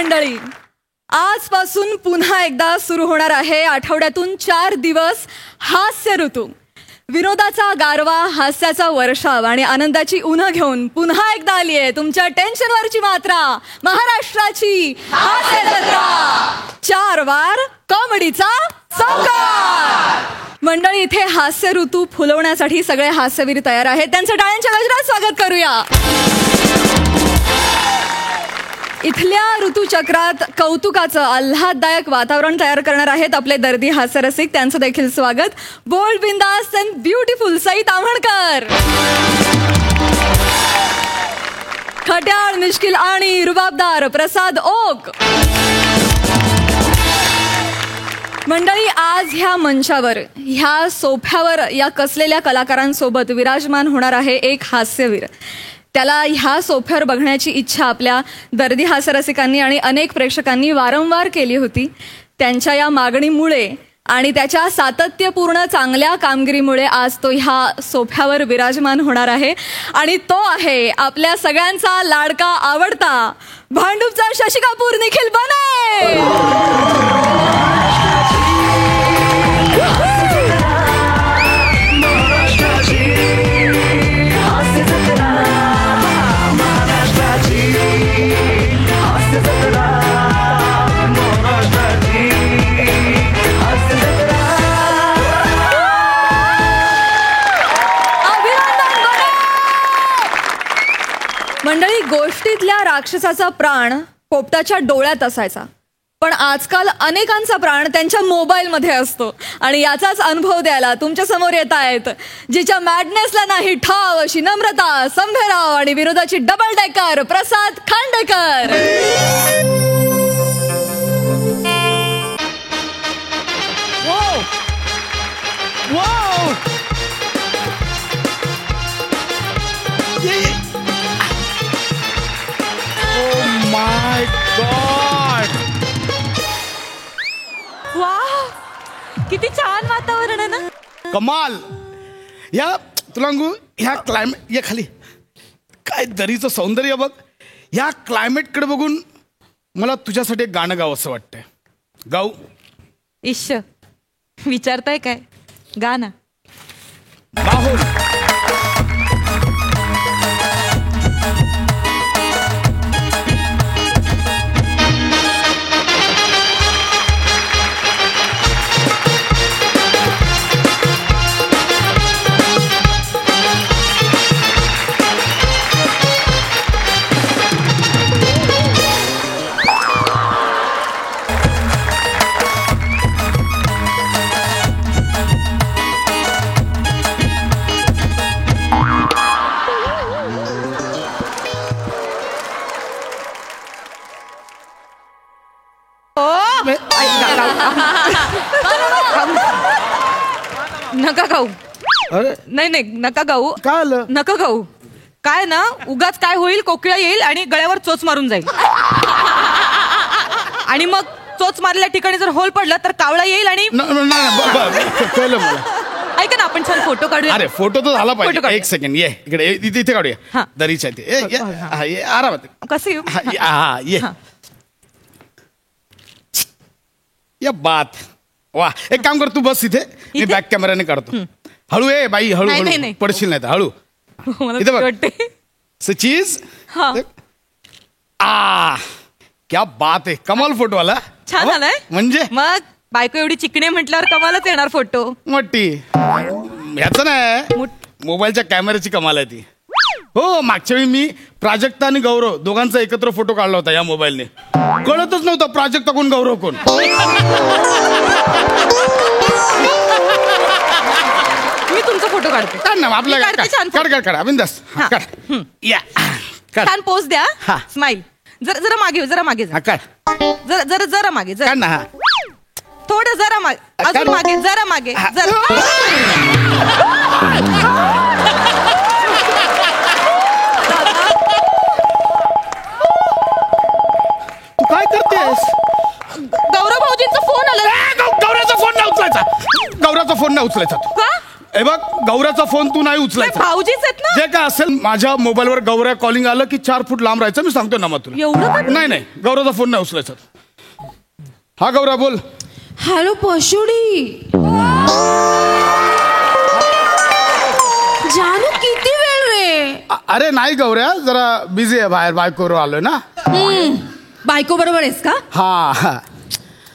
मंडळी, आजपासून पुन्हा एकदा सुरू होणार आहे आठवड्यातून 4 दिवस हास्य ऋतू. विनोदाचा गारवा, हास्याचा वर्षाव आणि आनंदाची उन्ह घेऊन पुन्हा एकदा आली आहे तुमच्या टेन्शनवरची मात्रा, महाराष्ट्राची हास्य जत्रा. 4 वार कॉमेडीचा संकार. मंडळी, इथे हास्य ऋतू फुलवण्यासाठी सगळे हास्यवीर तयार आहेत. त्यांचं टाळ्यांच्या गजरात स्वागत करूया. इथल्या ऋतुचक्रात कौतुकाचं आल्हाददायक वातावरण तयार करणार आहेत आपले दर्दी हास्यरसिक. त्यांचं देखील स्वागत. बोल्ड, बिंदास अँड ब्युटिफुल सई ताम्हणकर. खट्याळ, मिश्किल आणि रुबाबदार प्रसाद ओक. मंडळी, आज ह्या मंचावर, ह्या सोफ्यावर या कसलेल्या कलाकारांसोबत विराजमान होणार आहे एक हास्यवीर. त्याला ह्या सोफ्यावर बघण्याची इच्छा आपल्या दर्दी हास्यरसिकांनी आणि अनेक प्रेक्षकांनी वारंवार केली होती. त्यांच्या या मागणीमुळे आणि त्याच्या सातत्यपूर्ण चांगल्या कामगिरीमुळे आज तो ह्या सोफ्यावर विराजमान होणार आहे. आणि तो आहे आपल्या सगळ्यांचा लाडका, आवडता भांडूपचा शशी कपूर, निखिल बने. मंडळी, गोष्टीतल्या राक्षसाचा प्राण पोपटाच्या डोळ्यात असायचा, पण आजकाल अनेकांचा प्राण त्यांच्या मोबाईलमध्ये असतो. आणि याचाच अनुभव द्यायला तुमच्या समोर येत आहेत जिच्या मॅडनेसला नाही ठाव अशी नम्रता संभेराव आणि विरोधाची डबल डेकर प्रसाद खांडेकर. माय गॉड, वाव, किती छान वातावरण आहे ना. कमाल. या तुला सांगू, ह्या क्लायमेट, या खाली काय दरीचं सौंदर्य बघ. ह्या क्लायमेटकडे बघून मला तुझ्यासाठी एक गाणं गावं असं वाटतंय. गाऊ? इश्श, विचारताय काय? गाणं गाहो. नका गाऊ. अरे नाही नाही, नका गाऊ. काय आलं? नका गाऊ. काय ना, उगाच काय होईल, कोकिळा येईल आणि गळ्यावर चोच मारून जाईल. आणि मग चोच मारलेल्या ठिकाणी जर होल पडला तर कावळा येईल आणि कळलं मला. ऐका ना, आपण छान फोटो काढूया. अरे फोटो तर झाला फोटो पाहिजे. काढू. एक सेकंड, ये इकडे, इथे काढूया. हा. दरीच्या इथे ये आरामात. कसं येऊ? ये. या बात. वा, एक काम कर, तू बस इथे, मी इथे? बॅक कॅमेराने काढतो. हळू ये बाई, हळू नाही, नाही, हळू नाही. पडशील नाही तर हळू. मला इथे बघ. वाटते. चीज. हा. क्या बात आहे. कमाल फोटो आला. छान आलाय. म्हणजे मग बायको एवढी चिकणे म्हटल्यावर कमालच येणार फोटो. मोठी. ह्याचं नाही, मोबाईलच्या कॅमेऱ्याची कमाल आहे ती. हो, मागच्या वेळी मी प्राजक्ता आणि गौरव दोघांचा एकत्र फोटो काढला होता या मोबाईलने. कळतच नव्हतं प्राजक्ता कोण, गौरव कोण. मी तुमचा फोटो काढते. काढ ना आपल्या. मी काढते छान फोटो. काढ अभिंदास. हा. काढ. या काढ. छान पोज द्या. हा. स्माइल. जरा मागे, जरा मागे जा. हा, काढ. जरा मागे, काढ ना. हा. थोडं जरा मागे, अजून मागे, जरा मागे, जरा. तू काय करतेस? गौरव भाऊजींचा फोन आला. गौऱ्याचा फोन नाही उचलायचा. गौऱ्याचा फोन नाही उचलायचा. का? हे बघ, गौऱ्याचा फोन तू नाही उचलायचा. भाऊजीच आहेत ना. जे काय असेल माझ्या मोबाईलवर गौऱ्या कॉलिंग आलं की 4 फूट लांब राहायचं. मी सांगतो ना मग तुला. एवढं काय? नाही गौऱ्याचा फोन नाही उचलायचा. हा गौऱ्या बोल. हॅलो पशुडी. जानू किती वेळ रे? अरे नाही गौऱ्या, जरा बिझी आहे बाहेर, बायकोवर आलोय ना. बायको बरोबर आहेस का? हा.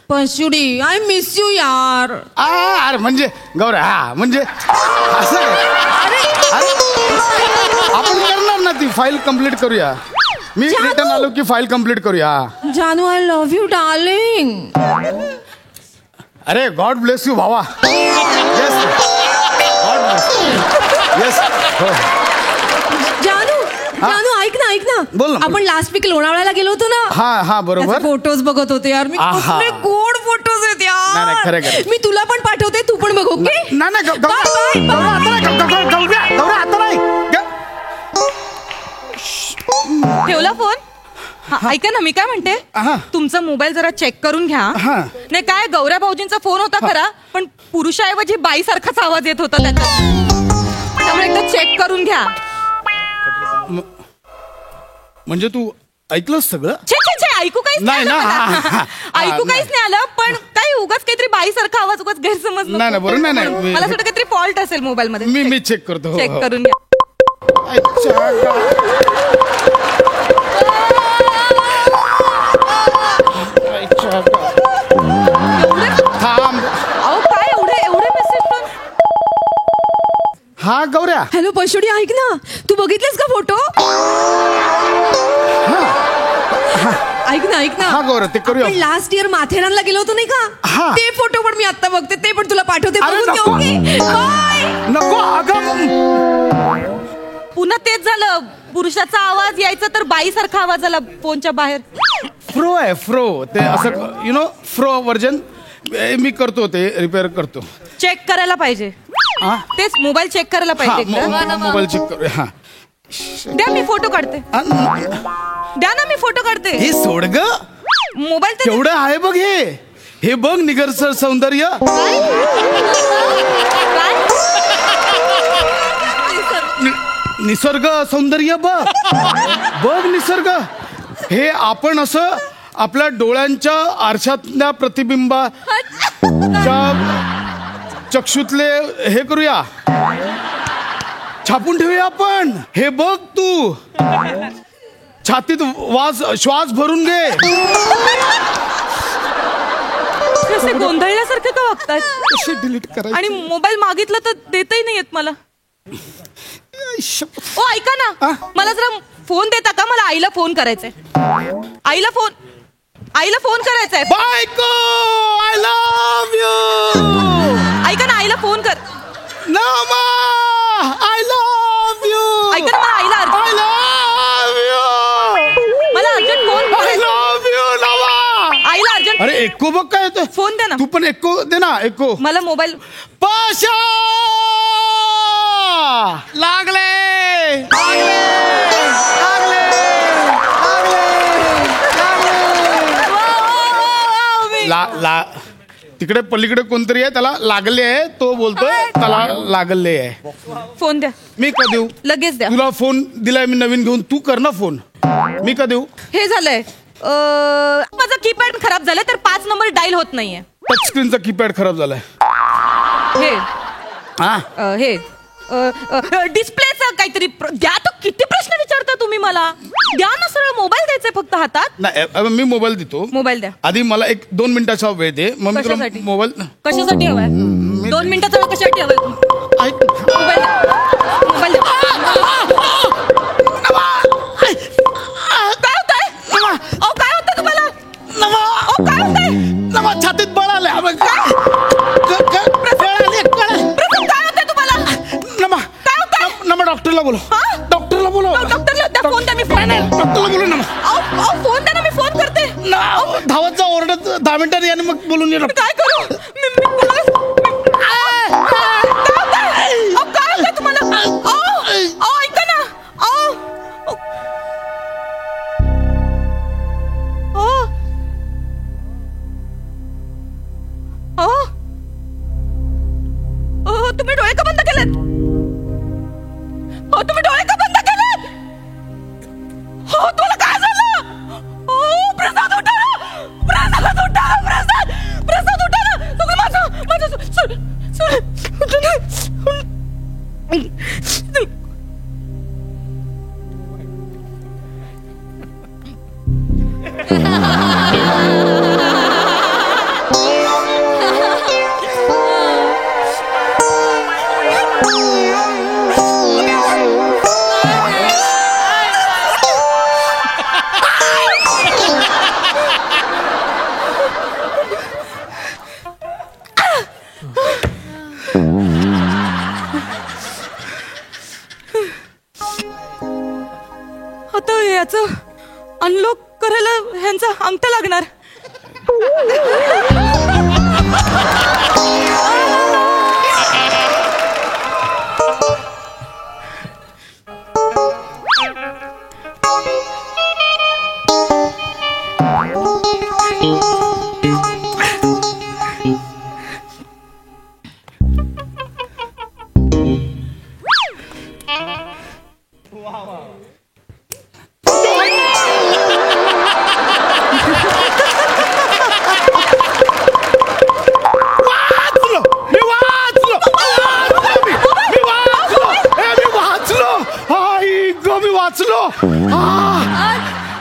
पशुडी आय मिस यू यार. अरे म्हणजे गौऱ्या, हा म्हणजे असं अरे आपण करणार ना, ती फाईल कम्प्लीट करूया. मी रिटर्न आलो की फाईल कम्प्लीट करूया. जानू आय लव्ह यू डार्लिंग. अरे गॉड ब्लेस यू भावा. Yes God bless. येस. जानू ऐक ना बोल ना. आपण लास्ट वीक लोणावळ्याला गेलो होतो ना. हा बरोबर. फोटोज बघत होते यार मी. आहा. कसले गोड फोटोज आहेत नाही, यार. खरं. मी तुला पण पाठवते, तू पण बघ. ओके. नाही ठेवला फोन. ऐका ना, मी काय म्हणते, तुमचा मोबाईल जरा चेक करून घ्या. नाही काय, गौऱ्या भाऊजींचा फोन होता खरा, पण पुरुषाऐवजी बाईसारखाच आवाज येत होता त्याचा. त्यामुळे एकदा चेक करून घ्या. म्हणजे तू ऐकलंस सगळं? छे ऐकू काहीच नाही ना. ऐकू काहीच नाही आलं, पण काही उगाच काहीतरी बाईसारखा आवाज, उगाच गैरसमज नको. नाही, बरोबर. नाही. मला असं काहीतरी फॉल्ट असेल मोबाईल मध्ये. मी चेक करतो. चेक करून घ्या. थांब. अहो काय एवढे मेसेज पण. हा गौऱ्या. हॅलो पशुडी ऐक ना, तू बघितलेस का फोटो? ऐक ना. हा गौऱ्या, ते करूया. आपण लास्ट इयर माथेरानला गेलो होतो नाही हा. का? ते फोटो पण मी आता बघते, ते पण तुला पाठवते. अरे बघून घे, नको. ओके? बाय. नको अगं. पुन्हा तेच झालं, पुरुषाचा आवाज यायचा तर बाईसारखा आवाज आला फोनच्या बाहेर. फ्रो आहे फ्रो. ते असं फ्रो व्हर्जन. मी करतो, ते रिपेअर करतो. चेक करायला पाहिजे. तेच मोबाईल चेक करायला पाहिजे. मोबाईल चेक करूया. हा द्या, मी फोटो काढते. द्या ना, मी फोटो काढते. हे सोड ग. मोबाईल तर केवढं आहे बघ हे बघ निसर्ग सौंदर्य. निसर्ग सौंदर्य बघ निसर्ग. हे आपण असं आपल्या डोळ्यांच्या आरशातल्या प्रतिबिंबाच्या चक्षुतले हे करूया, छापून ठेवूया आपण. हे बघ तू छातीत श्वास भरून घे. कसे गोंधळल्यासारखे का वागतात? कसे डिलीट करायचे? आणि मोबाईल मागितलं तर देतही नाही येत मला. ओ ऐका ना, मला जरा फोन देता का? मला आईला फोन करायचंय. आईला फोन करायचंय. बायको आय लव्ह यू. ऐका ना, आईला फोन कर. नमा आय लव्ह यू. ऐका ना, मला आईला आय लव्ह यू. मला urgent phone I love you नमा. आईला अर्जंट. अरे एको बघ काय येतोय. फोन दे ना. तू पण एको दे ना. एको मला मोबाईल. पाशा लागले. तिकडे पलीकडे कोणतरी आहे, त्याला लागले आहे. तो बोलतोय त्याला लागले आहे. फोन द्या. मी का देऊ? लगेच द्या. तुला फोन दिलाय मी नवीन घेऊन, तू कर ना फोन. मी का देऊ? हे झालंय, माझा कीपॅड खराब झालाय तर 5 नंबर डायल होत नाहीये. टच स्क्रीनचा कीपॅड खराब झालाय. हे डिस्प्लेचं काहीतरी द्या. तो किती प्रश्न विचारता तुम्ही मला. द्या ना, सरळ मोबाईल द्यायचंय फक्त हातात. नाही मी मोबाईल देतो. मोबाईल द्या. आधी मला 1-2 मिनिटाचा वेळ दे, मग मी तुला कशासाठी? मोबाईल. कशासाठी हवाय? 2 मिनिटाचा वेळ कशासाठी हवाय? मोबाईल द्या. मोबाईल द्या. काय होतंय? अहो काय होतंय तुम्हाला? अहो काय होतंय? छातीत बळ आलंय. काय होतंय तुम्हाला? नमा डॉक्टरला बोलो. डॉक्टरला बोलो. डॉक्टरला द्या फोन द्या. मी फोन. डॉक्टरला बोलो नमा. अहो फोन द्या ना, मी फोन करते. धावत जा, ओरडत 10 मिनिटांनी आणि मग बोलून ये. काय करू? काय होतंय तुम्हाला? अहो ऐका ना. तुम्ही डोळे का बंद केलेत? तुम्ही डोळे आता याचं अनलॉक करायला ह्यांचा अंगठा लागणार.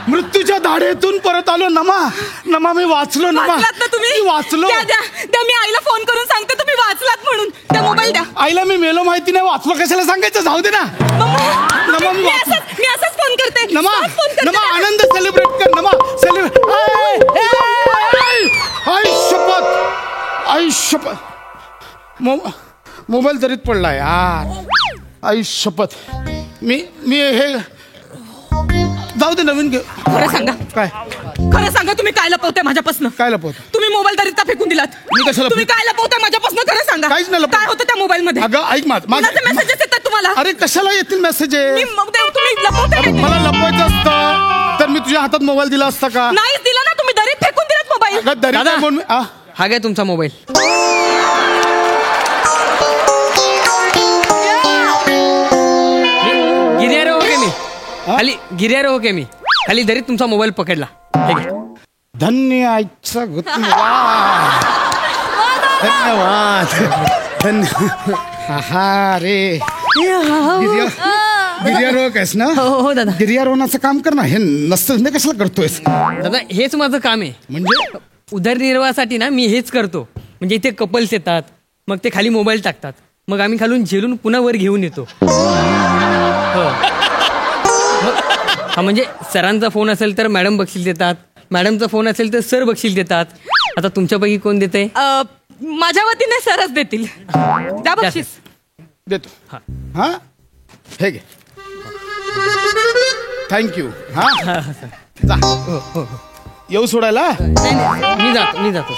मृत्यूच्या धाडेतून परत आलो. नमा नमा मी वाचलो. नमा वाचलात ना तुम्ही? वाचलो. द्या मी आईला फोन करून सांगते तुम्ही वाचलात म्हणून. त्या मोबाईल द्या. आईला मी मेलो माहिती नाही, वाचलो कशाला सांगायचं. जाऊ दे ना. नमा मी असंच फोन करते. नमा नमा आनंद सेलिब्रेट कर. नमा सेलिब्रेट. आई शपथ, आई शपथ. मोबाईल जरीत पडला यार. आई शपथ. मी हे जाऊ दे, नवीन घे. खरं सांगा. काय खरं सांगा, तुम्ही काय लपवताय माझ्यापासून? काय लपवत? तुम्ही मोबाईल दरीत फेकून दिलात. मी कशाला? तुम्ही काय लपवताय माझ्यापासून? खरं सांगा. काहीच नाही लपवत. काय होतं त्या मोबाईल मध्ये? अगं ऐक माझं मेसेजेस येतात तुम्हाला. अरे कशाला येतील मेसेजेस? तुम्ही लपवताय. मला लपवायचं असतं तर मी तुझ्या हातात मोबाईल दिला असता का? नाहीच दिला ना. तुम्ही दरीत फेकून दिलात मोबाईल. अगं दरीत म्हणून हा घ्या तुमचा मोबाईल. गिर्यारो हो के मी खाली. गिर्यारो हो के मी खाली दरीत तुमचा मोबाईल पकडला. धन्य आईचा धन्यवाद. हा रे गिर्यारोहक आहेस ना? हो दादा. गिर्यारोहणाचं काम कर ना. हे नसतं हे कशाला करतोयस? दादा हेच माझं काम आहे. म्हणजे उदरनिर्वाहासाठी ना मी हेच करतो. म्हणजे इथे कपल्स येतात, मग ते खाली मोबाईल टाकतात, मग आम्ही खालून झेलून पुन्हा वर घेऊन येतो. हो. हा म्हणजे सरांचा फोन असेल तर मॅडम बक्षीस देतात, मॅडमचा फोन असेल तर सर बक्षीस देतात. आता तुमच्यापैकी कोण देते? माझ्या वतीने सरच देतील. द्या बक्षीस. देतो. हा हे घे. थँक्यू. हा जा. येऊ सोडायला? नाही मी जातो.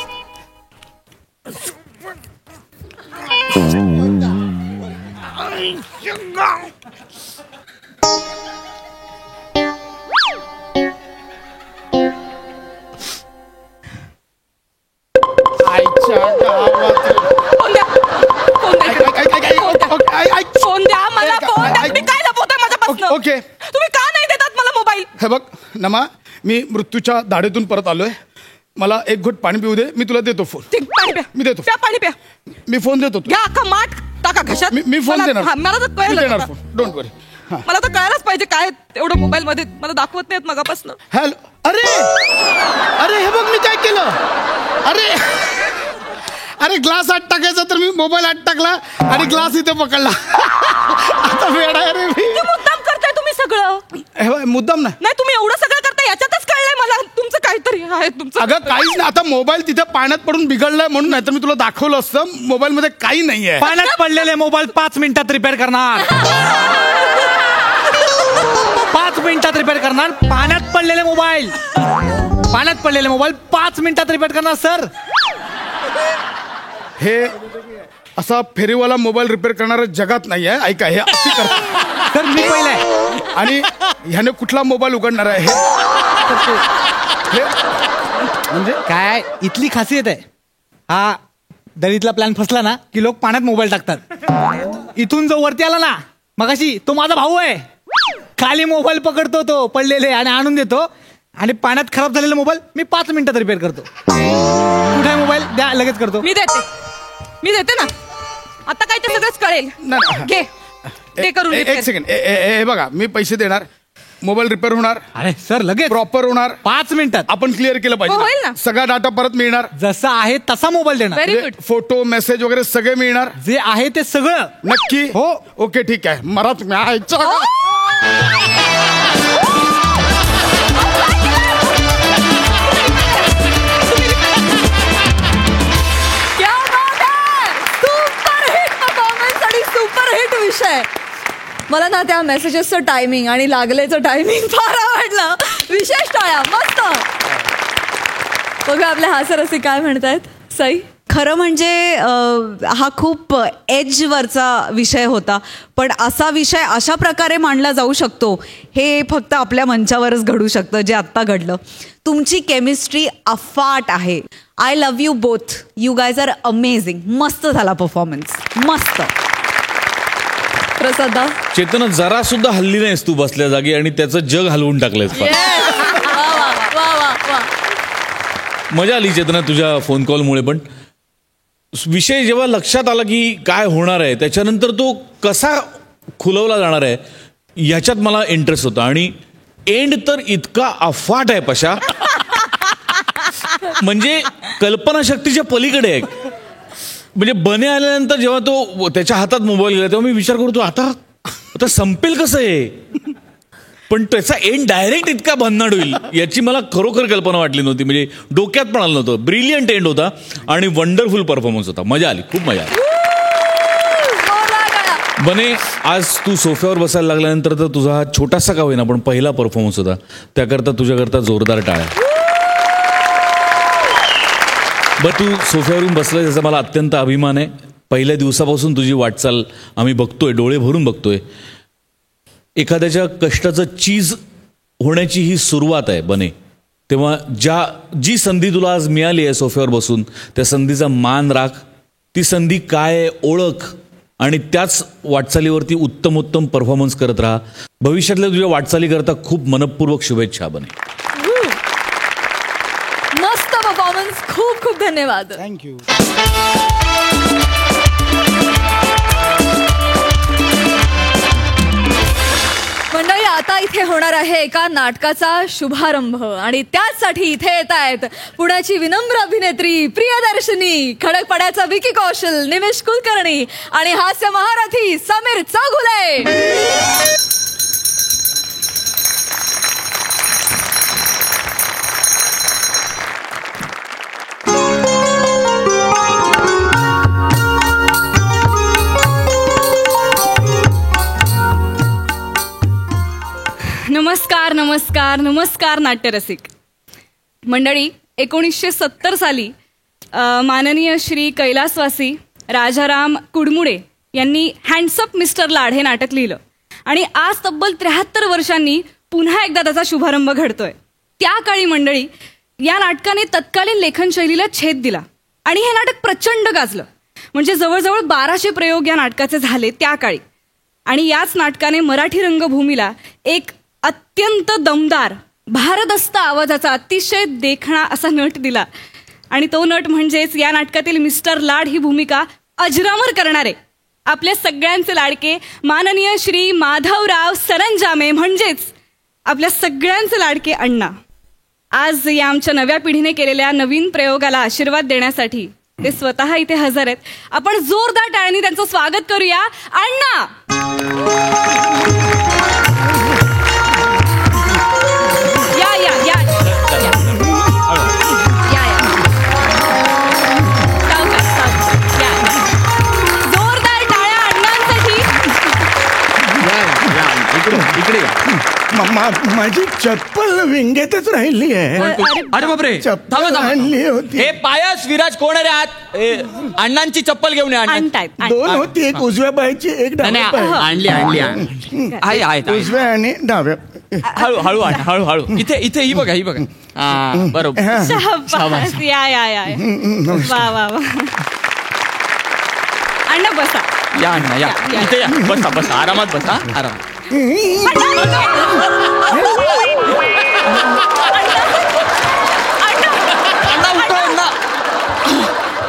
आईच्या गावात. फोन द्या मला. फोन द्या. तुम्ही काय लपवताय माझ्यापासून? ओके. तुम्ही का नाही देतात मला मोबाईल? हे बघ नमा, मी मृत्यूच्या धाडेतून परत आलोय. मला एक घोट पाणी पिऊ दे. मी तुला देतो फोन. पाणी प्या. मी देतो. प्या पाणी प्या. मी फोन देतो. घ्या अख्खा माठ टाका घशात. मी फोन देणार. मला तर कळलं. फोन. डोंट वरी. मला तर कळायलाच पाहिजे काय एवढं मोबाईल मध्ये मला दाखवत नाहीत मगापासून. हॅलो. अरे अरे हे बघ मी काय केलं. अरे ग्लास आत टाकायचा तर मी मोबाईल आत टाकला आणि ग्लास इथे पकडला. आता वेडा आहे रे मी. मुद्दाम करताय तुम्ही सगळं. हे बघ, मुद्दाम नाही. तुम्ही एवढं सगळं करताय याच्यातच कळलंय मला तुमचं काहीतरी आहे तुमचं. अगं काहीच नाही. आता मोबाईल तिथे पाण्यात पडून बिघडलाय म्हणून, नाही तर मी तुला दाखवलं असतं. मोबाईल मध्ये काही नाहीये. पाण्यात पडलेले मोबाईल 5 मिनिटात रिपेअर करणार. 5 मिनिटात रिपेअर करणार. पाण्यात पडलेले मोबाईल 5 मिनिटात रिपेअर करणार सर. हे असा फेरीवाला मोबाईल रिपेअर करणारा जगात नाहीये. ऐका हे अशी करतात सर मी पहिला आहे. आणि ह्याने कुठला मोबाईल उघडणार आहे हे म्हणजे काय इथली खासियत आहे. हा दरीतला प्लॅन फसला ना की लोक पाण्यात मोबाईल टाकतात. इथून जो वरती आला ना मगाशी तो माझा भाऊ आहे. खाली मोबाईल पकडतो तो पडलेले आणि आणून देतो आणि पाण्यात खराब झालेला मोबाईल मी 5 मिनिटात रिपेअर करतो. कुठे मोबाईल द्या लगेच करतो. मी देते ना. आता काय ते सगळंच कळेल. घे ते करून. एक सेकंड. हे बघा मी पैसे देणार. मोबाईल रिपेअर होणार. अरे सर लगेच प्रॉपर होणार. 5 मिनिटात आपण क्लिअर केलं होईल पाहिजे ना. सगळा डाटा परत मिळणार. जसा आहे तसा मोबाईल देणार. Very good. फोटो मेसेज वगैरे सगळे मिळणार. जे आहे ते सगळं. नक्की हो. ओके ठीक आहे. मरात सुपर हिट परफॉर्मन्स आणि सुपर हिट विषय. मला ना त्या मेसेजेसचं टायमिंग आणि लागलेचं टायमिंग फार आवडलं. विशेष टाळ्या. मस्त. बघा आपले हास्यरसिक काय म्हणतायत. सई. खरं म्हणजे हा खूप एजवरचा विषय होता, पण असा विषय अशा प्रकारे मांडला जाऊ शकतो हे फक्त आपल्या मंचावरच घडू शकतं, जे आत्ता घडलं. तुमची केमिस्ट्री अफाट आहे. I love you both. You guys are amazing. मस्त झाला परफॉर्मन्स. मस्त. प्रसादा. चेतना जरा सुद्धा हल्ली नाहीस तू बसल्या जागी आणि त्याचं जग हलवून टाकलंयस. मजा आली चेतना तुझ्या फोन कॉलमुळे. पण विषय जेव्हा लक्षात आला की काय होणार आहे, त्याच्यानंतर तो कसा खुलवला जाणार आहे याच्यात मला इंटरेस्ट होता. आणि एंड तर इतका अफाट आहे पशा, म्हणजे कल्पनाशक्तीच्या पलीकडे आहे. म्हणजे बने आल्यानंतर जेव्हा तो त्याच्या हातात मोबाईल गेला तेव्हा मी विचार करतो आता संपेल कसं आहे. पण त्याचा एंड डायरेक्ट इतका भन्नाट होईल याची मला खरोखर कल्पना वाटली नव्हती. म्हणजे डोक्यात पण आलं नव्हतं. ब्रिलियंट एंड होता आणि वंडरफुल परफॉर्मन्स होता. मजा आली, खूप मजा आली. बने, आज तू सोफ्यावर बसायला लागल्यानंतर तर तुझा हा छोटासा का होईना पण पहिला परफॉर्मन्स होता, त्याकरता तुझ्याकरता जोरदार टाळ्या. बरं, तू सोफ्यावरून बसलाय त्याचा मला अत्यंत अभिमान आहे. पहिल्या दिवसापासून तुझी वाटचाल आम्ही बघतोय, डोळे भरून बघतोय. एखाद्याच्या कष्टाचं चीज होण्याची ही सुरुवात आहे बने. तेव्हा जी संधी तुला आज मिळाली आहे सोफ्यावर बसून, त्या संधीचा मान राख. ती संधी काय आहे ओळख आणि त्याच वाटचालीवरती उत्तमोत्तम परफॉर्मन्स करत राहा. भविष्यातल्या तुझ्या वाटचालीकरता खूप मनपूर्वक शुभेच्छा बने. मस्त परफॉर्मन्स. खूप खूप धन्यवाद. थँक्यू. मंडळी, आता इथे होणार आहे एका नाटकाचा शुभारंभ आणि त्याचसाठी इथे येत आहेत पुण्याची विनम्र अभिनेत्री प्रियदर्शनी, खडकपाड्याचा विकी कौशल, निमेश कुलकर्णी आणि हास्य महारथी समीर चागुले. नमस्कार नमस्कार नमस्कार नाट्यरसिक मंडळी. 1970 साली माननीय श्री कैलासवासी राजाराम कुडमुडे यांनी हँड्सअप मिस्टर लाड हे नाटक लिहिलं आणि आज तब्बल 73 वर्षांनी पुन्हा एकदा त्याचा शुभारंभ घडतोय. त्या काळी मंडळी या नाटकाने तत्कालीन लेखनशैलीला छेद दिला आणि हे नाटक प्रचंड गाजलं. म्हणजे जवळजवळ 1200 प्रयोग या नाटकाचे झाले त्या काळी. आणि याच नाटकाने मराठी रंगभूमीला एक अत्यंत दमदार भारदस्त आवाजाचा अतिशय देखणा असा नट दिला. आणि तो नट म्हणजेच या नाटकातील मिस्टर लाड ही भूमिका अजरामर करणारे आपले सगळ्यांचे लाडके माननीय श्री माधवराव सरंजामे, म्हणजेच आपल्या सगळ्यांचे लाडके अण्णा. आज या आमच्या नव्या पिढीने केलेल्या नवीन प्रयोगाला आशीर्वाद देण्यासाठी ते स्वतः इथे हजर आहेत. आपण जोरदार टाळ्यांनी त्यांचं स्वागत करूया. अण्णा, या या या जोरदार टाळ्या अण्णांसाठी. माझी चप्पल विंगेतच राहिली आहे. अरे बापरे, चप्पल आणली होती. हे पायस विराज कोण आहे रे आत? अण्णांची चप्पल घेऊन ये. आणतायत. दोन होती, एक उजव्या पायाची एक डाव्या पायाची. आणली उजव्या आणि डाव्या. हळू हळू इथे इथे ही बघा, ही बघा. बरोबर. शाबास. या या या वा वा वा. अण्णा बसा. या अण्णा या, इथे या. बसा बसा, आरामात बसा, आरामात.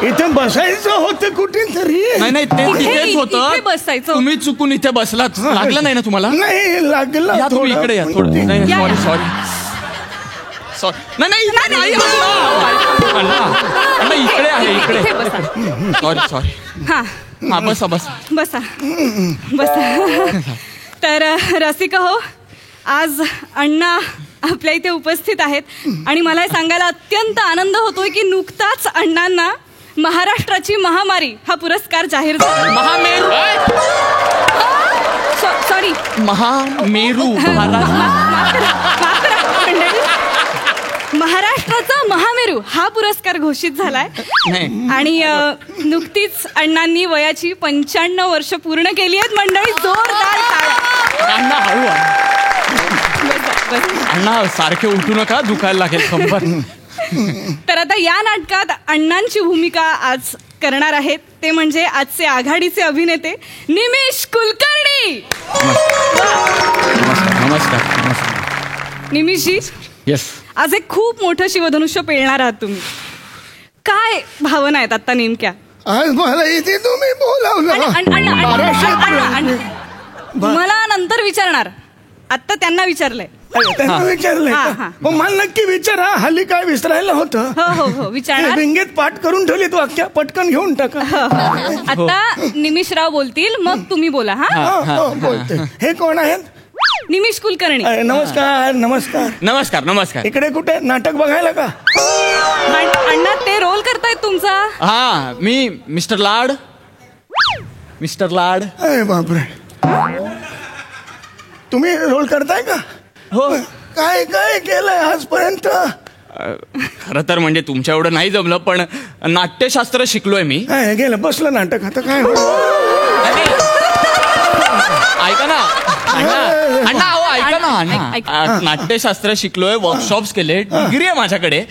इथे बसायचं होतं कुठेतरी. नाही तिथेच इथे होतं. बसायचं. तुम्ही चुकून इथे बसलात. लागलं नाही ना तुम्हाला? नाही लागलं. या तुम्ही इकडे या थोडं. नाही या, सॉरी या. सॉरी. नाही अण्णा इकडे आहे, इकडे. इथे बसा. सॉरी. हा बसा बसा बसा बसा. तर रसिक हो, आज अण्णा आपल्या इथे उपस्थित आहेत आणि मला हे सांगायला अत्यंत आनंद होतोय की नुकताच अण्णांना महाराष्ट्राची महामारी हा पुरस्कार जाहीर झाला. महामेरू. सॉरी महामेरू महाराष्ट्राचा महामेरू हा पुरस्कार घोषित झालाय. आणि नुकतीच अण्णांनी वयाची 95 वर्ष पूर्ण केली आहेत. मंडळी जोरदार टाळ्या. अण्णा हळू अण्णा सारखे उठू नका, दुखायला लागेल कंबर. तर आता या नाटकात अण्णांची भूमिका आज करणार आहेत ते म्हणजे आजचे आघाडीचे अभिनेते निमिष कुलकर्णी. नमस्कार. निमिषजी, येस. आज एक खूप मोठं शिवधनुष्य पेलणार आहात तुम्ही. काय भावना आहेत आता नेमक्या? आज मला इथे तुम्ही मला नंतर विचारणार, आता त्यांना विचारलंय. त्यांना विचारलंय का? मग मला नक्की विचारा, हल्ली काय विसरायला होतं. हो विचारणार. विंगेत पाठ करून ठेवलीत वाक्य, पटकन घेऊन टाका. आता निमिषराव बोलतील, मग तुम्ही बोला. हा बोलते. हे कोण आहेत? निमिष कुलकर्णी. नमस्कार. नमस्कार. नमस्कार. नमस्कार. इकडे कुठे नाटक बघायला का? अण्णा ते रोल करतायत तुमचा? हा, मी मिस्टर लाड. मिस्टर लाड. अरे बापरे, तुम्ही रोल करताय का? हो. काय काय केलंय आजपर्यंत? खरं तर म्हणजे तुमच्या एवढं नाही जमलं, पण नाट्यशास्त्र शिकलोय मी. गेलं बसलं नाटक, आता काय? ऐका ना अण्णा, अहो ऐका ना. नाट्यशास्त्र शिकलोय, वर्कशॉप्स केले, डिग्री आहे माझ्याकडे.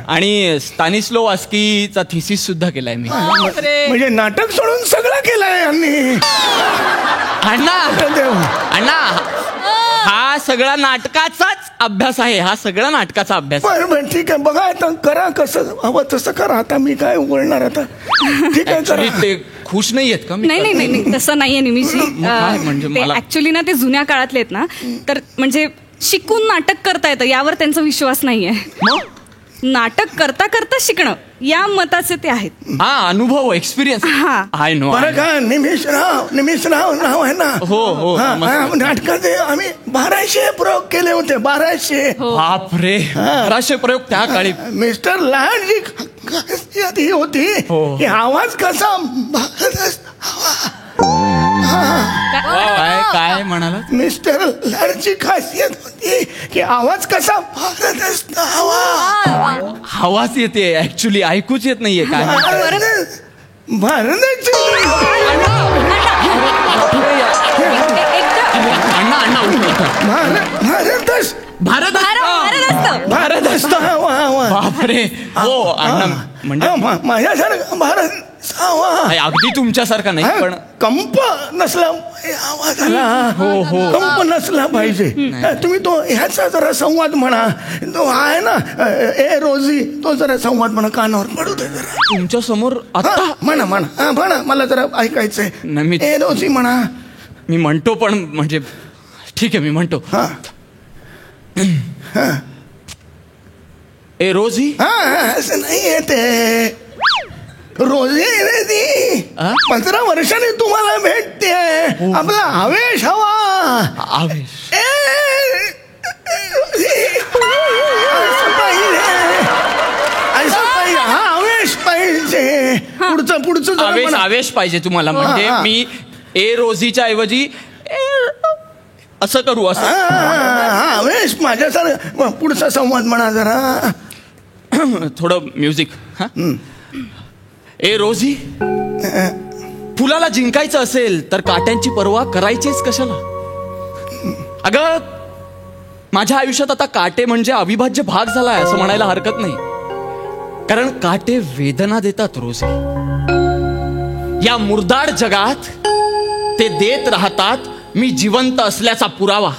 आणि स्तानिस्लोवास्कीचा थिसिस सुद्धा केलाय मी. म्हणजे नाटक सोडून सगळं केलंय यांनी. अण्णा हा सगळा नाटकाचाच अभ्यास आहे. हा सगळा नाटकाचा अभ्यास. बरं ठीक आहे, बघा आता करा, कसं हवं तसं करा. आता मी काय उघडणार आता. ठीक आहे, करा. ते खुश नाही आहेत का? नाही तसं नाहीये निमिषजी. म्हणजे ऍक्च्युली ना ते जुन्या काळातले आहेत ना, तर म्हणजे शिकून नाटक करता येतं यावर त्यांचा विश्वास नाहीये. नाटक करता करता शिकणं या मताचे ते आहेत. हा, अनुभव, एक्सपिरियन्स. I know. बरं का, निमिषराव नाव आहे ना? हो. नाटकात आम्ही 1200 प्रयोग केले होते. 1200. बापरे, 1200 प्रयोग त्या काळी. मिस्टर लाडजी खासियत ही होती की आवाज कसा काय म्हणाला? मिस्टर लाडची खासियत होती की आवाज कसा भारत असता. आवाज येते, ऍक्च्युली ऐकूच येत नाहीये. काय भारत असता. बापरे. हो अण्णा, म्हणजे माझ्यासारखा भारत अगदी तुमच्यासारखा नाही, पण कंप नसला आवाज आला. हो कंप नसला पाहिजे. तुम्ही तो ह्याचा जरा संवाद म्हणा, तो आहे ना ए रोजी, तो जरा संवाद म्हणा, कानावर पडू दे जरा. तुमच्या समोर आता म्हणा, मला जरा ऐकायचंय. ए रोजी म्हणा. मी म्हणतो, पण म्हणजे ठीक आहे, मी म्हणतो. ए रोजी. असं नाही येते. रोजी ती 15 वर्षांनी तुम्हाला भेटते. आपला आवेश हवा. आवेश. आवेश पाहिजे. पुढचं आवेश पाहिजे तुम्हाला. म्हणजे मी ए रोजीच्या ऐवजी असं करू. असं आवेश माझ्यासारखं. पुढचा संवाद म्हणा जरा. थोडं म्युझिक. ए रोजी, फुलाला जिंकायचं असेल तर काट्यांची पर्वा करायचीच कशाला? अगं, माझ्या आयुष्यात आता काटे म्हणजे अविभाज्य भाग झालाय असं म्हणायला हरकत नाही. कारण काटे वेदना देतात रोजी. या मुरदाड जगात ते देत राहतात मी जिवंत असल्याचा पुरावा.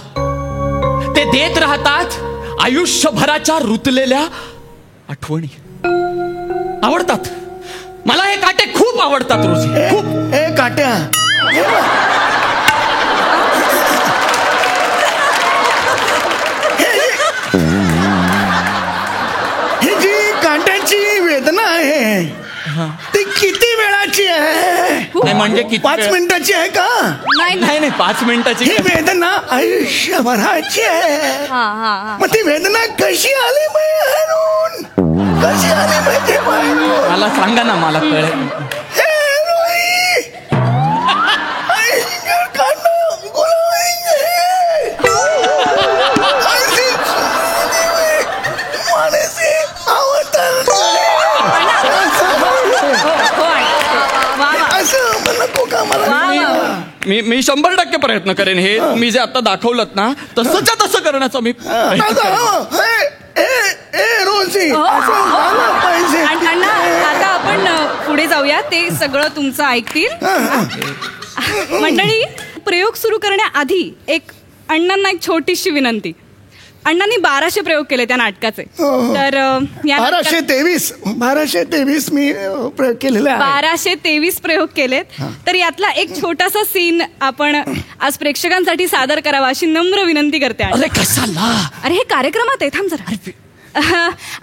ते देत राहतात आयुष्यभराच्या रुतलेल्या आठवणी. आवडतात मला हे काटे, खूप आवडतात रोजी. खूप. हे काट्या, ही जी काट्याची वेदना आहे ती किती वेळाची आहे? म्हणजे 5 मिनिटाची आहे का? नाही 5 मिनिटाची. ही वेदना आयुष्यभराची आहे. मग ती वेदना कशी आली बाहेरून? कशी आली माहिती बाहेरून? मला सांगा ना, मला कळेल. मी 100% प्रयत्न करेन. हे तुम्ही जे आता दाखवलं ना तसंच्या तसं करण्याचा मी अण्णा आता आपण पुढे जाऊया, ते सगळं तुमचं ऐकतील. मंडळी, प्रयोग सुरू करण्याआधी अण्णांना एक छोटीशी विनंती. अण्णांनी 1200 प्रयोग केले त्या नाटकाचे. तर 1223 मी प्रयोग केलेले आहे. 1223 प्रयोग केलेत. तर यातला एक छोटासा सीन आपण आज प्रेक्षकांसाठी सादर करावा अशी नम्र विनंती करते. अरे कशाला? अरे हे कार्यक्रमात आहे, थांब जरा.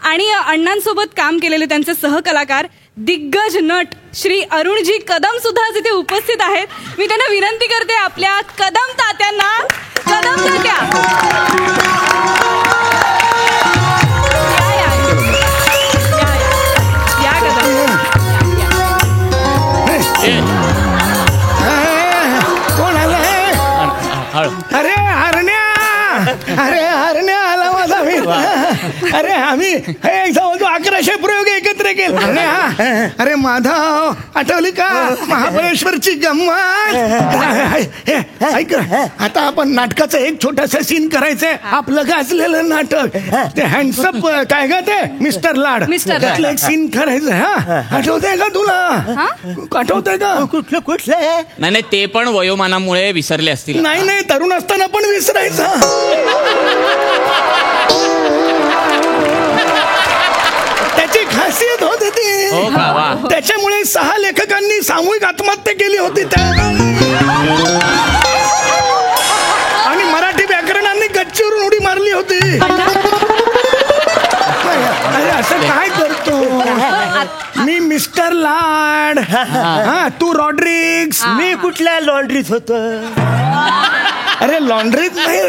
आणि अण्णांसोबत काम केलेले त्यांचे सहकलाकार दिग्गज नट श्री अरुणजी कदम सुद्धा तिथे उपस्थित आहेत. मी त्यांना विनंती करते, आपल्या कदम तात्यांना, कदम तात्या या कदम. कोण आलं? अरे हरण्या आला माझा मी. अरे आम्ही 1100 प्रयोग एकत्र केले. अरे माधव, आठवली का महाबळेश्वरची गंमत? ऐक, आता आपण नाटकाचं एक छोटासा सीन करायचंय. आपलं गाजलेलं नाटक ते हँडसअप काय ग ते मिस्टर लाड, त्यातलं एक सीन करायचंय. हा, आठवतंय का तुला? आठवतंय का? कुठलं? नाही, ते पण वयोमानामुळे विसरले असतील. नाही, तरुण असताना पण विसरायचं. त्याची खासियत होती ती. त्याच्यामुळे 6 लेखकांनी सामूहिक आत्महत्या केली होती आणि मराठी व्याकरणांनी गच्चीवरून उडी मारली होती. अरे असं काय करतो? मी मिस्टर लाड, तू रॉड्रिक्स. मी कुठल्या लॉन्ड्रीत होतो? अरे लॉन्ड्रीत नाही,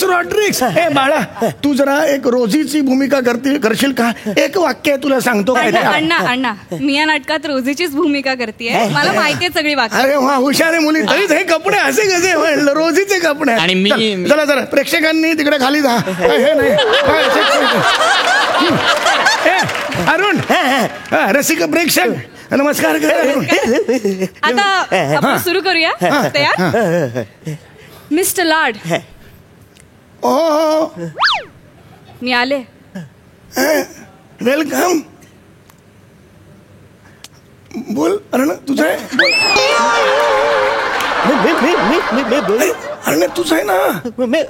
रॉड्रिक्स. हे बाळा, तू जरा एक रोजीची भूमिका करशील का? एक वाक्य तुला सांगतो काय. अण्णा मी या नाटकात रोजीचीच भूमिका करते. मला माहिती आहे सगळी वाक्य. अरे वा, हुशार आहे मुली. तरीच हे कपडे असे कसे म्हणलं, रोजीचे कपडे. आणि मी जरा प्रेक्षकांनी तिकडे खाली जा. हे नाही अरुण, रसिक प्रेक्षक नमस्कार. आता आपण सुरू करूया. तयार? मिस्टर लाड, ओ मी आले. वेलकम. बोल अरुण, तुझं आहे? अरे तुझं आहे ना?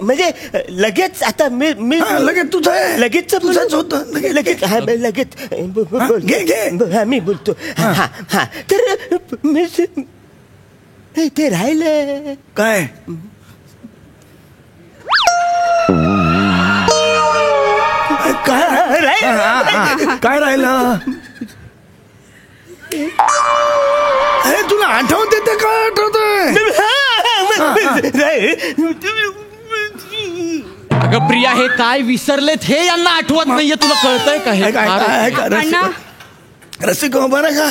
म्हणजे लगेच आता मी लगेच तुझं आहे. लगेच तुझंच होतं. लगेच घे. मी बोलतो. हा तर ते राहिलं काय? काय राहिलं? अरे तुला आठवते ते काय आठवतंय? अगं प्रिया, हे काय विसरलेत हे यांना आठवत नाहीये. तुला कळतंय का हे? रसिक बरं का,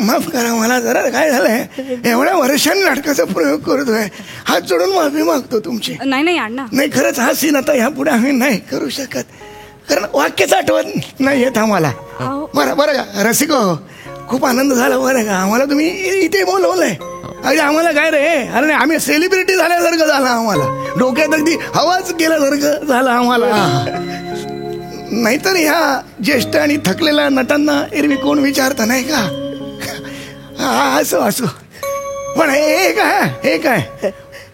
माफ करा मला. जरा काय झालंय, एवढ्या वर्षांनी नाटकाचा प्रयोग करतोय. हात जोडून माफी मागतो तुमची. नाही अण्णा, नाही खरंच हा सीन आता ह्यापुढे आम्ही नाही करू शकत, कारण वाक्यच आठवत नाही येत आम्हाला. बरं का रसिक, खूप आनंद झाला बरं का. आम्हाला तुम्ही इथे बोलवलंय. अरे आम्हाला काय रे, अरे आम्ही सेलिब्रिटी झाल्यासारखं झालं आम्हाला. डोक्यात अगदी हवाच केल्यासारखं झालं आम्हाला. नाहीतर ह्या ज्येष्ठ आणि थकलेल्या नटांना एरवी कोण विचारतं नाही का? असो. पण हे काय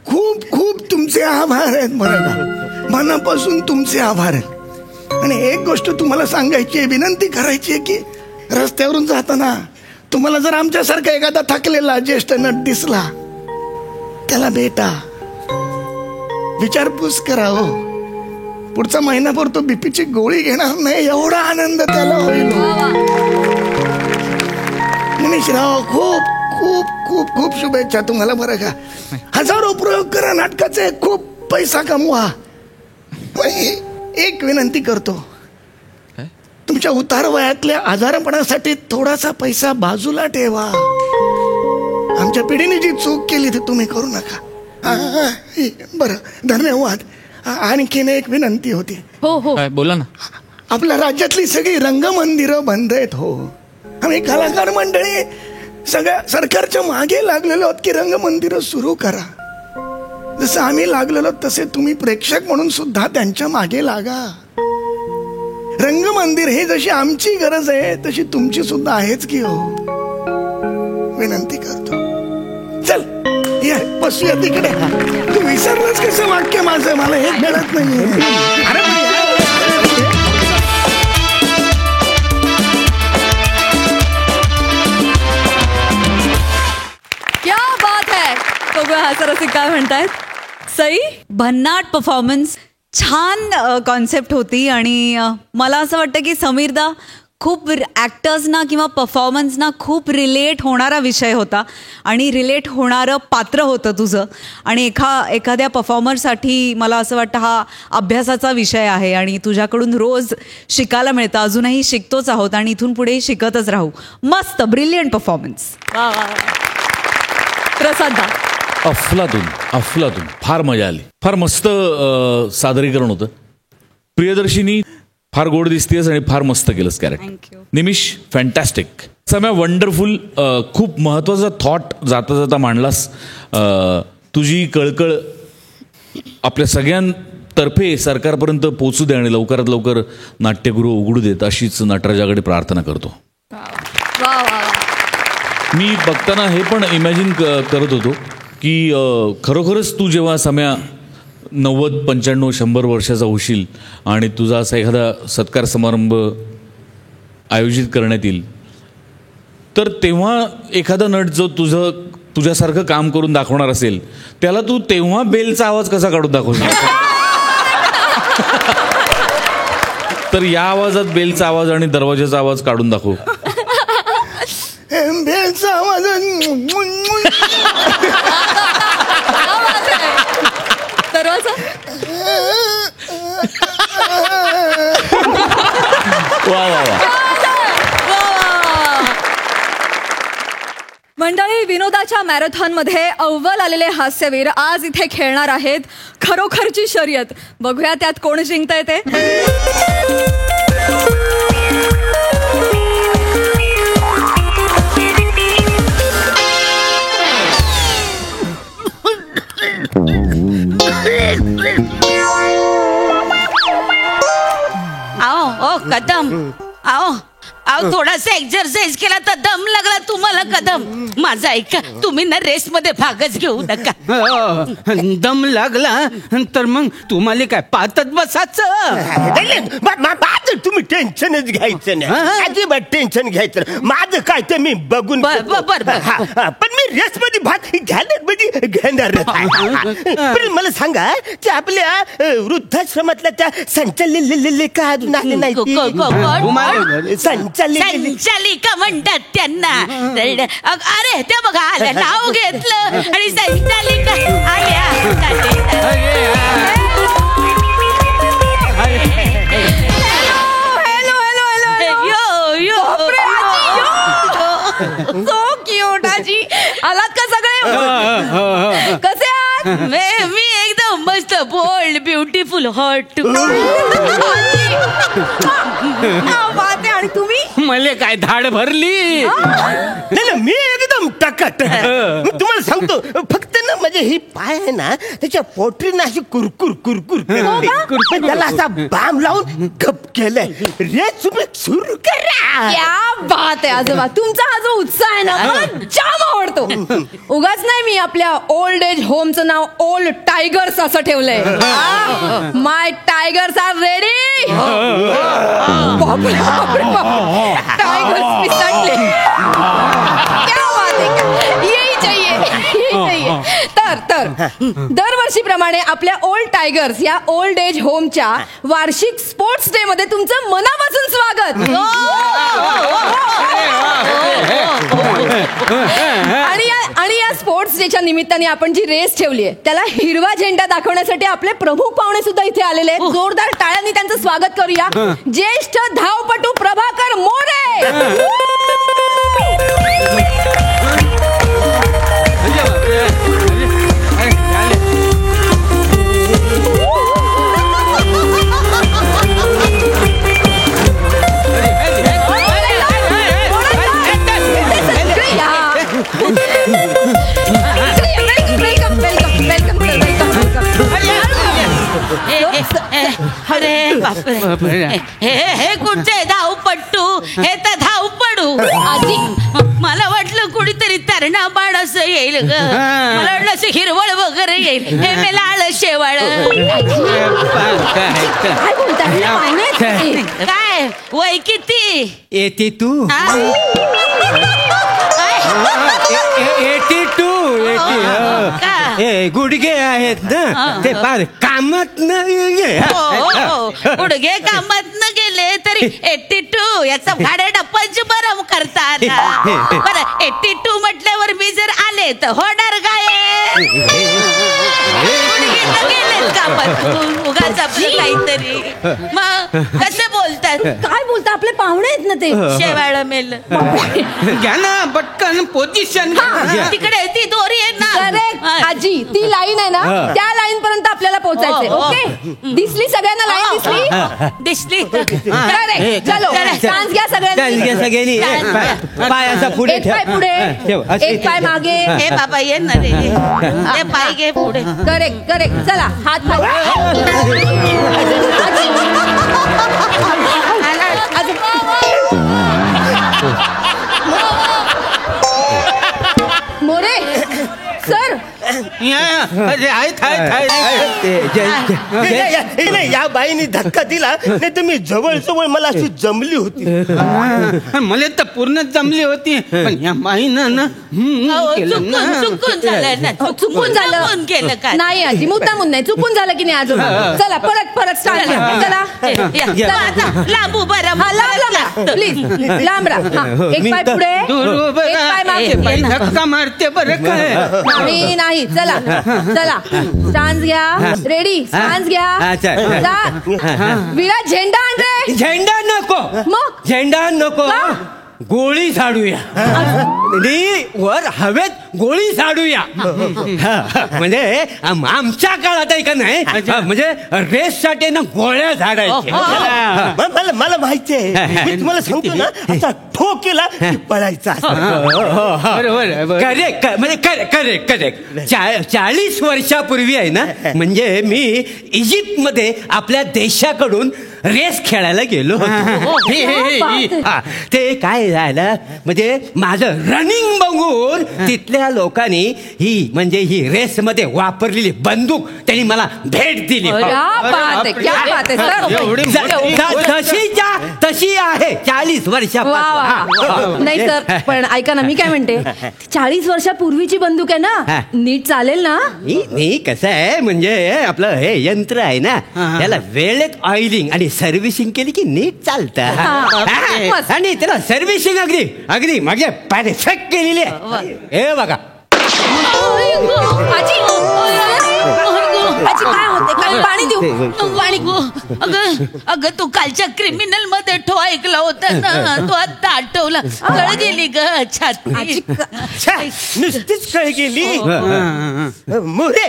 खूप तुमचे आभार आहेत बरं का. मनापासून तुमचे आभार आहेत. आणि एक गोष्ट तुम्हाला सांगायची आहे, विनंती करायची आहे की रस्त्यावरून जाताना तुम्हाला जर आमच्यासारखा एखादा थकलेला ज्येष्ठ नट दिसला, त्याला भेटा, विचारपूस करा. हो, पुढचा महिनाभर तो बीपीची गोळी घेणार नाही, एवढा आनंद त्याला होईल. मनीषराव, खूप शुभेच्छा तुम्हाला बरं का. 1000 प्रयोग करा नाटकाचे, खूप पैसा कमवा. एक विनंती करतो, तुमच्या उतार वयातल्या आजारपणासाठी थोडासा पैसा बाजूला ठेवा. आमच्या पिढीने जी चूक केली ती तुम्ही करू नका. बरं, धन्यवाद. आणखीन एक विनंती होती. हो बोला ना. आपल्या राज्यातली सगळी रंगमंदिरं बंद आहेत. हो, आम्ही कलाकार मंडळी सगळ्या सरकारच्या मागे लागलेलो आहोत की रंगमंदिरं सुरू करा. जसं आम्ही लागलेलो तसे तुम्ही प्रेक्षक म्हणून सुद्धा त्यांच्या मागे लागा. रंगमंदिर हे जशी आमची गरज आहे तशी तुमची सुद्धा आहेच की हो. विनंती करतो. चल ये बसूया तिकडे. तू विसरलंच कसं वाक्य माझं, मला हे कळत नाही. क्या बात है. बघूया हास्यरसिक काय म्हणतायत. सई, भन्नाट परफॉर्मन्स, छान कॉन्सेप्ट होती. आणि मला असं वाटतं की समीरदा खूप ॲक्टर्सना किंवा परफॉर्मन्सना खूप रिलेट होणारा विषय होता आणि रिलेट होणारं पात्र होतं तुझं. आणि एखाद्या परफॉर्मरसाठी मला असं वाटतं हा अभ्यासाचा विषय आहे आणि तुझ्याकडून रोज शिकायला मिळतं. अजूनही शिकतोच आहोत आणि इथून पुढेही शिकतच राहू. मस्त, ब्रिलियंट परफॉर्मन्स. प्रसाददा. अफलातून फार मजा आली. फार मस्त सादरीकरण होतं. प्रियदर्शिनी, फार गोड दिसतेस आणि फार मस्त केलंस कॅरेक्टर. निमिष, फॅन्टॅस्टिक. सम्या, वंडरफुल. खूप महत्वाचा थॉट जाता जाता मांडलास. तुझी कळकळ आपल्या सगळ्यांतर्फे सरकारपर्यंत पोचू दे आणि लवकरात लवकर नाट्यगृह उघडू देत अशीच नटराजाकडे प्रार्थना करतो. मी बघताना हे पण इमॅजिन करत होतो की खरोखरच तू जेव्हा सम्या 90, 95, 100 वर्षाचा होशील आणि तुझा असा एखादा सत्कार समारंभ आयोजित करण्यात येईल तर तेव्हा एखादा नट जो तुझ्यासारखं काम करून दाखवणार असेल त्याला तू तेव्हा बेलचा आवाज कसा काढून दाखवशील. तर या आवाजात बेलचा आवाज आणि दरवाजाचा आवाज काढून दाखव. बेलचा आवाज. दरवाजा. वा. मंडळी, विनोदाच्या मॅरेथॉनमध्ये अव्वल आलेले हास्यवीर आज इथे खेळणार आहेत खरोखरची शर्यत. बघूया त्यात कोण जिंकतंय ते. आओ ओ कदम, आओ आओ थोडासा एक्सरसाइज केला तर दम लागला तुम्हाला. कदम माझा ऐका, तुम्ही ना रेस मध्ये भागच घेऊ नका. दम लागला तर मग तुम्हाला काय पातच बसायचं. तुम्ही टेन्शनच घ्यायचं नाही, अजिबात टेन्शन घ्यायचं. माझं काय ते मी बघून. पण मी रेस मध्ये भाग घ्यायला म्हणजे घेणार. पण मला सांगा की आपल्या वृद्धाश्रमातल्या त्या संचालिका अजून आले नाही. संचालिका म्हणतात त्यांना. अरे त्या बघा आल्या, नाव घेतलं आणि संचालिका आल्या. सो क्यूट आजी. आलात का सगळे? कसे आहात? मी एकदम मस्त, बोल्ड, ब्युटिफुल, हॉट. आणि तुम्ही? मला काय धाड भरली. मी एकदम टकट. तुम्हाला सांगतो, फक्त ना म्हणजे ही पाय आहे ना त्याच्या पोटरीनं अशी कुरकुर कुरकुर त्याला असा बाम लावून गप केलंय. रेस सुरू करा. क्या बात आहे आजोबा. तुमचा हा जो उत्साह आहे ना मला जाम आवडतो. उगाच नाही मी आपल्या ओल्ड एज होमचं नाव ओल्ड टायगर्स असं ठेवलंय. माय टायगर्स आर रेडी. टायगर्स पिसटले. क्या बात आहे. यही चाहिए. तर दरवर्षीप्रमाणे आपल्या ओल्ड टायगर्स या ओल्ड एज होमच्या वार्षिक स्पोर्ट्स डे मध्ये तुमचं मनापासून स्वागत. आणि या स्पोर्ट्स डेच्या निमित्ताने आपण जी रेस ठेवली आहे त्याला हिरवा झेंडा दाखवण्यासाठी आपले प्रमुख पाहुणे सुद्धा इथे आलेले आहेत. जोरदार टाळ्यांनी त्यांचं स्वागत करूया. ज्येष्ठ धावपटू प्रभाकर मोरे. अरे बापरे हे कुठचे धावपट्टू हे तर धावपडू आजी मला वाटलं कुणीतरी तरणा बाण असं येईल ग मला वाटलं असं हिरवळ वगैरे येईल हे मी लाळ शेवाळ काय वय किती येते तू 82 गुडघे आहेत ना ते फार कामात गुडघे कामात न गेले तरी 82 याचा भाड्या पंचबरम करतात बरं 82 म्हटल्यावर मी जर आले तर होणार काय गुडघे न गेलेत कामात उगाच आपलं काहीतरी मग कसे बोलतात काय बोलता आपले पाहुणे आहेत ना ते शेवाळ मेल घ्या ना पटकन पोझिशन तिकडे ती दोरी आहे ना आजी ती लाईन आहे ना त्या लाईन पर्यंत आपल्याला पोहोचायचंय ओके दिसली सगळ्यांना लाईन दिसली चलो चान्स घ्या सगळ्यांनी पायाचा पुढे एक पाय पुढे एक पाय मागे हे बाबा ये ना रे हे पाय घे पुढे करेक्ट करेक्ट चला हात मोरे सर या बाईने धक्का दिला नाही तर मी जवळ जवळ मला अशी जमली होती मला तर पूर्ण जमली होती पण या बाईनं ना चुकून झालं केलं काय नाही आजी मुद्दामून नाही चुकून झालं की नाही अजून चला परत स्टार्ट चला लांबू बरं प्लीज लांब राहा एक पाय पुढे एक पाय मागे धक्का मारते बरं काय नाही चला चला स्टान्स घ्या रेडी स्टान्स घ्या विराट झेंडा आण रे झेंडा नको मग झेंडा नको गोळी झाडूया वर हवेत गोळी झाडूया म्हणजे आमच्या काळात आहे का नाही म्हणजे रेस साठी ना गोळ्या झाडायच्या मला माहिती आहे मी तुम्हाला सांगतो ना असा ठो केला की पळायचा करेक्ट म्हणजे करेक्ट 40 वर्षापूर्वी आहे ना म्हणजे मी इजिप्त मध्ये आपल्या देशाकडून रेस खेळायला गेलो ते काय झालं म्हणजे माझं रनिंग बघून तिथल्या लोकांनी ही रेस मध्ये वापरलेली बंदूक त्यांनी मला भेट दिली तशी आहे 40 वर्षापासून नाही सर पण ऐका ना मी काय म्हणते 40 वर्षापूर्वीची बंदूक आहे ना नीट चालेल ना नाही कसं आहे म्हणजे आपलं हे यंत्र आहे ना त्याला वेळेत ऑइलिंग आणि सर्व्हिसिंग केली की नीट चालतं आणि त्याला सर्व्हिसिंग अगदी मागे परफेक्ट केलेली आहे हे बघा काय होते काय पाणी देऊ पाणी अगं तू कालच्या क्रिमिनल मध्ये ठो ऐकला होता ना तू आता आठवला कळ गेली ग छाती नुसतीच कळ गेली मोरे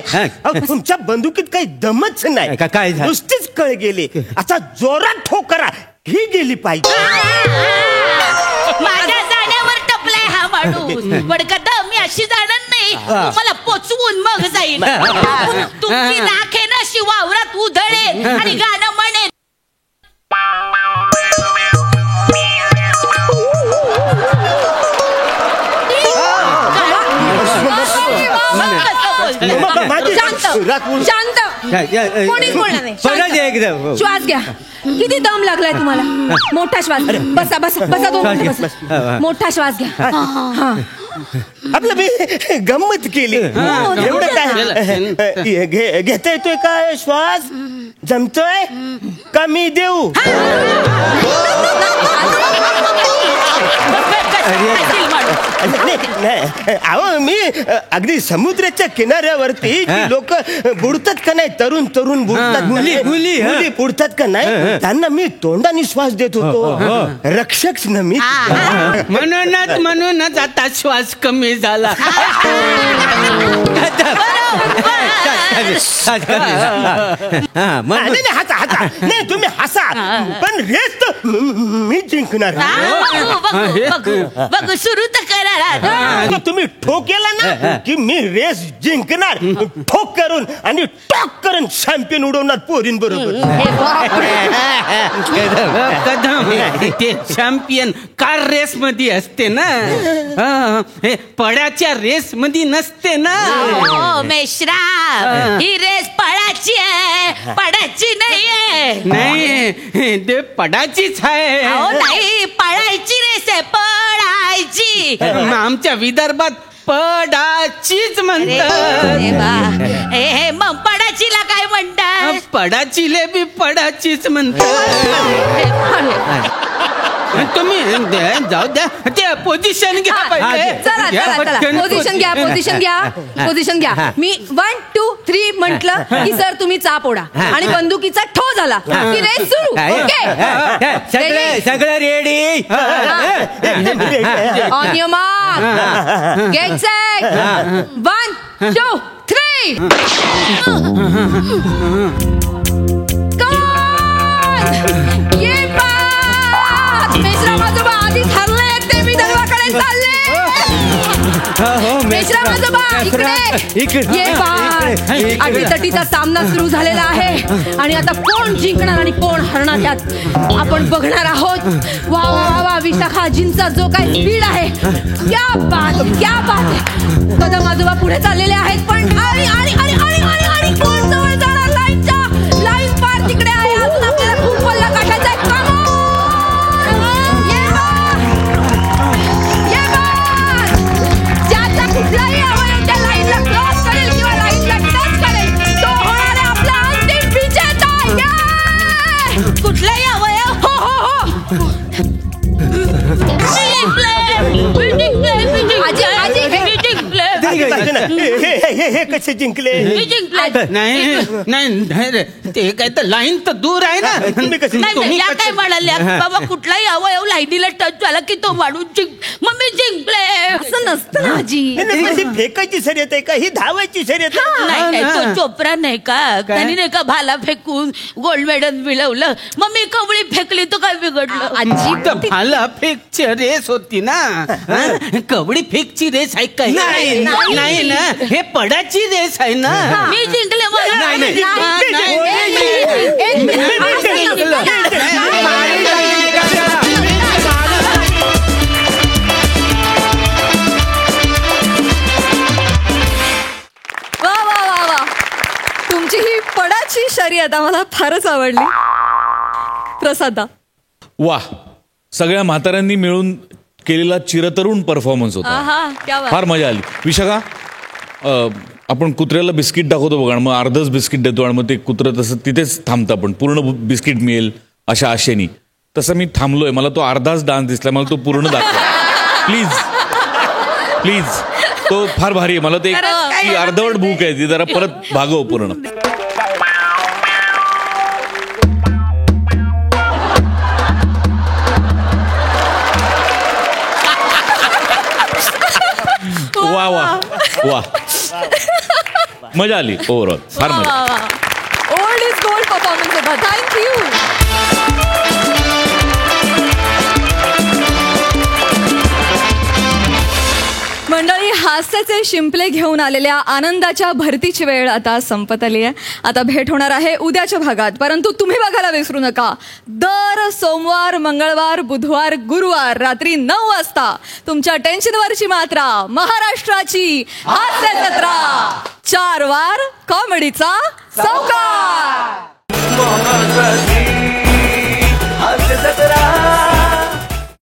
तुमच्या बंदुकीत काही दमच नाही काय नुसतीच कळ गेली आता जोरात ठो करा ही गेली पाहिजे माझ्या जाण्यावर टपलाय हा माणूस बडकत मी अशी जाणार नाही मला पोचवून मग जाईल तुमची नाखे ना शिवावरात उधळेल आणि गाणं म्हणेल शांत कोणीच बोलणार नाही श्वास घ्या किती दम लागलाय तुम्हाला मोठा श्वास बसा बसा बसा 2 मिनिटं बसा मोठा श्वास घ्या आपलं मी गंमत केली एवढं काय घेता येतोय का श्वास जमतोय कमी देऊ अहो मी अगदी समुद्राच्या किनाऱ्यावरती लोक बुडतात का नाही तरुण बुडतात मुली बुडतात का नाही त्यांना मी तोंडाने श्वास देत होतो रक्षक न मी म्हणूनच आता श्वास कमी झाला नाही तुम्ही हसा पण रेस तर मी जिंकणार बघ सुरू तर करा आता तुम्ही ठोक केला ना की मी रेस जिंकणार, ठोक करून आणि टॉक करून चॅम्पियन उडवणार पोरीन बरोबर. कदम ते चॅम्पियन कार रेस मध्ये असते ना, हे पळाच्या रेस मध्ये नसते ना. मेश्रा, ही रेस पळाची आहे, पडाची नाहीये. नाही, ते पडाचीच आहे. नाही, पळायची रेस आहे, पळायची. आमच्या विदर्भात पडाचीच म्हणतात. हे मग पडाचीला काय म्हणतात? पडाचीले बी पडाचीच म्हणतात. तुम्ही जाऊ द्या, ते पोझिशन घ्या पहिले. पोझिशन घ्या, पोझिशन घ्या, पोझिशन घ्या. मी 1 2 3 म्हटलं की सर तुम्ही चाप ओढा आणि बंदुकीचा ठो झाला की रेस सुरू. सगळं ready. On your mark, get set, 1 2 3. ये बात मेश्राम आजोबा आधी ठरले, ते मी दरवाकडे चालले. मेश्राम आजोबा इकडे ये बात. अटीतटीचा सामना सुरू झालेला आहे आणि आता कोण जिंकणार आणि कोण हरणार यात आपण बघणार आहोत. वा वा वा, विशाखाजींचा जो काय स्पीड आहे, क्या बात, क्या बात. कदम आजोबा पुढे चाललेले आहेत, पण आणि आणि आणि आणि आणि आणि कोण जवळ जाणार? लाईन पार तिकडे आहे. अजून आपल्याला खूप पल्ला काढायचा आहे. ज्याचा कुठलाही अवयव त्या लाईनला क्रॉस करेल किंवा लाईनला टच करेल, तो होणार आहे आपला अंतिम विजेता. कुठलाही अवयव? हो हो हो. हे कसे जिंकले? नाही नाही रे, ते काय तर लाईन तर दूर आहे ना. नाही काय म्हणाल्या बाबा, कुठलाही अवयव लाईनीला टच झाला की तो माणूस मग मी जिंकले असं नसतं ना आजी. फेकायची शर्यत आहे का ही? धावायची शर्यत नाही. तो चोप्रा नाही का, त्यांनी नाही का भाला फेकून गोल्ड मेडल मिळवलं, मग मी कवळी फेकली तर काय बिघडलं? आजी, भाला फेकची रेस होती ना, कवडी फेकची रेस आहे काय? नाही ना, हे पडाची रेस आहे ना. मी जिंकले. वा वा वा वा, तुमची ही पडाची शर्यत आम्हाला फारच आवडली. प्रसादा, वा, सगळ्या म्हाताऱ्यांनी मिळून केलेला चिरतरुण परफॉर्मन्स होता. फार मजा आली. विशाखा, आपण कुत्र्याला बिस्किट दाखवतो बघा, मग अर्धच बिस्किट देतो आणि मग ते कुत्रं तसं तिथेच थांबतं, पण पूर्ण बिस्किट मिळेल अशा आशेनी. तसं मी थांबलोय, मला तो अर्धाच डान्स दिसला, मला तो पूर्ण दाखवा प्लीज प्लीज. तो फार भारी आहे. मला ते ती अर्धवट भूक आहे, ती जरा परत भागव पूर्ण. वा वा वा, मजा आली. ओव्हरऑल फार मजा. ओल्ड इज गोल्ड परफॉर्मन्स होता. थँक्यू. मंडळी, हास्याचे शिंपले घेऊन आलेल्या आनंदाच्या भरतीची वेळ आता संपत आली आहे. आता भेट होणार आहे उद्याच्या भागात, परंतु तुम्ही बघायला विसरू नका, दर सोमवार, मंगळवार, बुधवार, गुरुवार रात्री 9 वाजता तुमच्या टेन्शनवरची मात्रा, महाराष्ट्राची हास्य जत्रा. 4 वार कॉमेडीचा चौकार.